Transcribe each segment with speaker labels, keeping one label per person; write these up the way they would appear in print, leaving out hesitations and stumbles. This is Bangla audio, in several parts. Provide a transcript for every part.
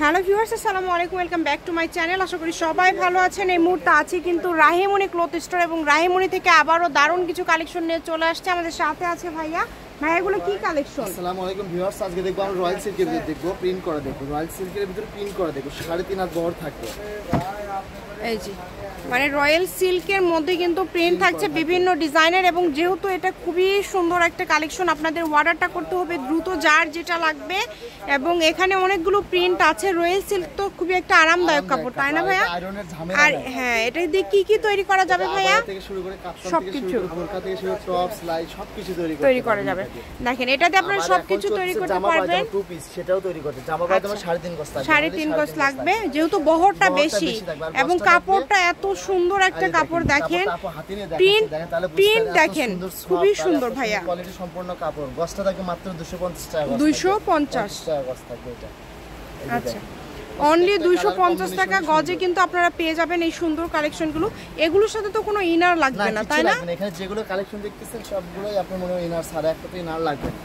Speaker 1: হ্যালো ভিউয়ার্স, আসসালামু আলাইকুম, welcome back to my channel. আশা করি সবাই ভালো আছেন। এই মুহূর্তে আছি কিন্তু রাহিমণি ক্লথ স্টোর এবং রাহিমণি থেকে আবারও দারুণ কিছু কালেকশন নিয়ে চলে আসছে। আমাদের সাথে আছে ভাইয়া। ভাইয়াগুলো কি কালেকশন?
Speaker 2: আসসালামু আলাইকুম ভিউয়ার্স, আজকে দেখবো আমরা রয়্যাল সিল্কের ভিতরে দেখবো, প্রিন্ট করা দেখবো, রয়্যাল সিল্কের ভিতরে প্রিন্ট করা দেখবো, 3.5 হাত বহর থাকবে।
Speaker 1: এই যে মানে রয়্যাল সিল্কের মধ্যে কিন্তু প্রিন্ট থাকছে বিভিন্ন ডিজাইনের, এবং যেহেতু এটা খুবই সুন্দর একটা কালেকশন, আপনাদের অর্ডারটা করতে হবে দ্রুত, যার যেটা লাগবে। এবং এখানে অনেকগুলো প্রিন্ট আছে। রয়্যাল সিল্ক তো খুবই একটা আরামদায়ক কাপড়, তাই না ভাইয়া? আর হ্যাঁ, এটা দিয়ে কি কি তৈরি করা যাবে ভাইয়া? সবকিছু তৈরি করা যাবে। দেখেন, এটাতে আপনারা সবকিছু তৈরি করতে পারবেন।
Speaker 2: সেটাও তৈরি করতে জামা পায় তোমার 3.5 গজ লাগবে,
Speaker 1: 3.5 গজ লাগবে, যেহেতু বহরটা বেশি এবং কাপড়টা এত সুন্দর একটা কাপড়। দেখেন প্রিন্ট দেখেন, খুবই সুন্দর ভাইয়া।
Speaker 2: কোয়ালিটি সম্পূর্ণ কাপড়। গজটা থাকে মাত্র 250 টাকা।
Speaker 1: 250
Speaker 2: টাকা গজ থাকবে এটা।
Speaker 1: আচ্ছা, অনলি 250 টাকা গজে কিন্তু আপনারা পেয়ে যাবেন এই সুন্দর কালেকশনগুলো। এগুলোর সাথে তো কোনো ইনার লাগবে না, তাই না?
Speaker 2: এখানে যেগুলো কালেকশন দেখতেছেন সবগুলোই আপনার মনে হয় ইনার ছাড়া, একটা তো ইনার লাগবে না।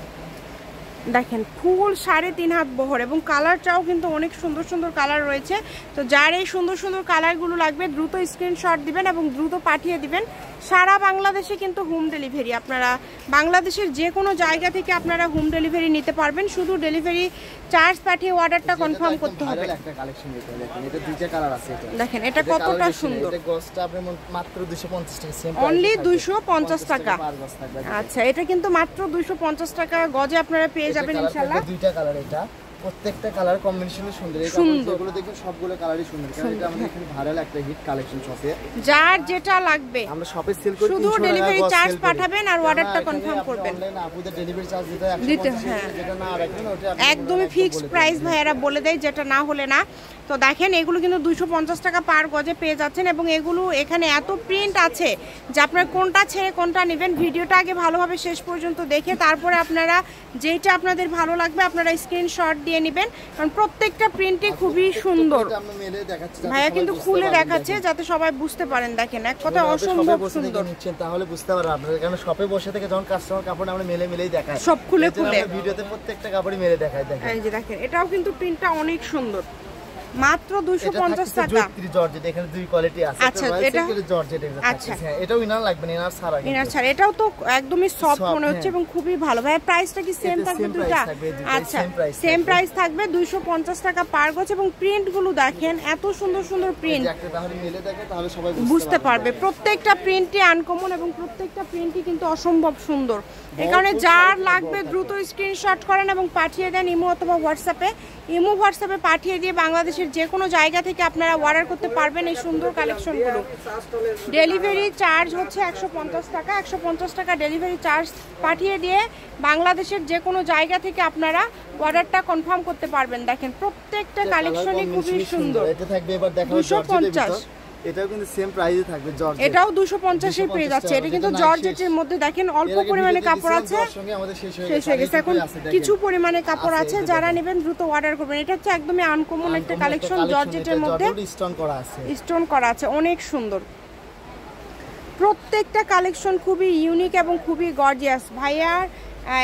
Speaker 1: দেখেন ফুল 3.5 হাত বহর, এবং কালারটাও কিন্তু অনেক সুন্দর সুন্দর কালার রয়েছে। তো যার এই সুন্দর সুন্দর কালারগুলো লাগবে দ্রুত স্ক্রিনশট দিবেন এবং দ্রুত পাঠিয়ে দিবেন। সারা বাংলাদেশে কিন্তু হোম ডেলিভারি, আপনারা বাংলাদেশের যে কোনো জায়গা থেকে আপনারা হোম ডেলিভারি নিতে পারবেন। শুধু ডেলিভারি চার্জ পাঠিয়ে অর্ডারটা কনফার্ম করতে হবে। দেখেন এটা কতটা সুন্দর,
Speaker 2: মাত্র 250 টাকা,
Speaker 1: অনলি 250 টাকা। আচ্ছা, এটা কিন্তু মাত্র 250 টাকা গজে আপনারা পেয়ে যাবেন ইনশাআল্লাহ।
Speaker 2: দুইটা কালার, এটা প্রত্যেকটা কালার কম্বিনেশনে সুন্দর। এই কাপড়গুলো দেখুন সবগুলো কালারই সুন্দর, কারণ এটা আমাদের এখানে ভাইরাল একটা হিট কালেকশন শপে।
Speaker 1: যার যেটা লাগবে
Speaker 2: আমরা শপে সেল করি,
Speaker 1: শুধু ডেলিভারি চার্জ পাঠাবেন আর অর্ডারটা কনফার্ম করবেন।
Speaker 2: অনলাইনে আপুদের ডেলিভারি চার্জ দিতে 150 যেটা না রাখবেন ওটা
Speaker 1: একদমই ফিক্সড প্রাইস ভাইয়ারা বলে দেয়, যেটা না হলে না। তো দেখেন এগুলো কিন্তু 250 টাকা পার গজে পেয়ে যাচ্ছেন, এবং এগুলো এখানে এত প্রিন্ট আছে যে আপনারা কোনটা ছেড়ে কোনটা নেবেন। ভিডিওটা আগে ভালোভাবে শেষ পর্যন্ত দেখে তারপরে আপনারা যেটা আপনাদের ভালো লাগবে আপনারা স্ক্রিনশট দিয়ে নেবেন, কারণ প্রত্যেকটা প্রিন্টই খুবই সুন্দর। ভাইয়া কিন্তু খুলে দেখাচ্ছে যাতে সবাই বুঝতে পারেন। দেখেন এক কথায় অসম্ভব সুন্দর।
Speaker 2: তাহলে বুঝতে পারবেন আপনারা, কারণ শপে বসে থেকে যখন কাস্টমার কাপড় আমরা মেলেই দেখাই,
Speaker 1: সব খুলে খুলে
Speaker 2: ভিডিওতে প্রত্যেকটা কাপড়ই মেলে দেখাই। দেখেন
Speaker 1: এই যে দেখেন, এটাও কিন্তু প্রিন্টটা অনেক সুন্দর, মাত্র 250 টাকা।
Speaker 2: জর্জেট, এখানে দুই কোয়ালিটি আছে।
Speaker 1: আচ্ছা, এটা
Speaker 2: জর্জেট। আচ্ছা, এটাও ইনার লাগবে না, ইনার ছাড়া।
Speaker 1: ইনার ছাড়া, এটাও তো একদমই সফট মনে হচ্ছে এবং খুবই ভালো। ভাই প্রাইসটা কি সেম থাকবে দুটো? আচ্ছা, সেম প্রাইস থাকবে 250 টাকা পার গজ। এবং প্রিন্ট গুলো দেখেন, এত সুন্দর সুন্দর প্রিন্ট,
Speaker 2: তাহলে মিলে দেখে তাহলে সবাই
Speaker 1: বুঝতে পারবে। প্রত্যেকটা প্রিন্টই আনকমন এবং প্রত্যেকটা প্রিন্টই কিন্তু অসম্ভব সুন্দর। এই কারণে যার লাগবে দ্রুত স্ক্রিনশট করেন এবং পাঠিয়ে দেন ইমো অথবা হোয়াটসঅ্যাপে। ইমো হোয়াটসঅ্যাপে পাঠিয়ে দিয়ে বাংলাদেশের যে কোনো জায়গা থেকে আপনারা অর্ডার করতে পারবেন এই সুন্দর কালেকশনগুলো। ডেলিভারি চার্জ হচ্ছে 150 টাকা। 150 টাকা ডেলিভারি চার্জ পাঠিয়ে দিয়ে বাংলাদেশের যে কোনো জায়গা থেকে আপনারা অর্ডারটা কনফার্ম করতে পারবেন। দেখেন প্রত্যেকটা কালেকশনই খুবই সুন্দর।
Speaker 2: এটা থাকবে এবার দেখো
Speaker 1: 250,
Speaker 2: এটাও কিন্তু সেম প্রাইসে থাকবে। জর্জেট,
Speaker 1: এটাও 250 এর পেয়ে যাচ্ছে। এটা কিন্তু জর্জেটের মধ্যে দেখেন অল্প পরিমাণে কাপড় আছে, শেষ হয়ে গেছে। এখন কিছু পরিমাণে কাপড় আছে, যারা নেবেন দ্রুত অর্ডার করবেন। এটা হচ্ছে একদমই আনকমন একটা কালেকশন, জর্জেটের মধ্যে স্টোন করা আছে, অনেক সুন্দর। প্রত্যেকটা কালেকশন খুবই ইউনিক এবং খুবই গর্জিয়াস। ভাইয়ার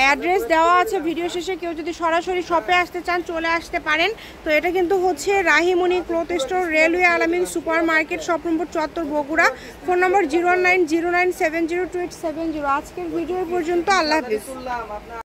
Speaker 1: অ্যাড্রেস দেওয়া আছে ভিডিও শেষে, কেউ যদি সরাসরি শপে আসতে চান চলে আসতে পারেন। তো এটা কিন্তু হচ্ছে রাহিমণি ক্লথ স্টোর, রেলওয়ে আলামিন super market, shop number 74, Bogura. Phone নম্বর 01909702870। আজকের ভিডিও পর্যন্ত, আল্লাহ হাফেজ।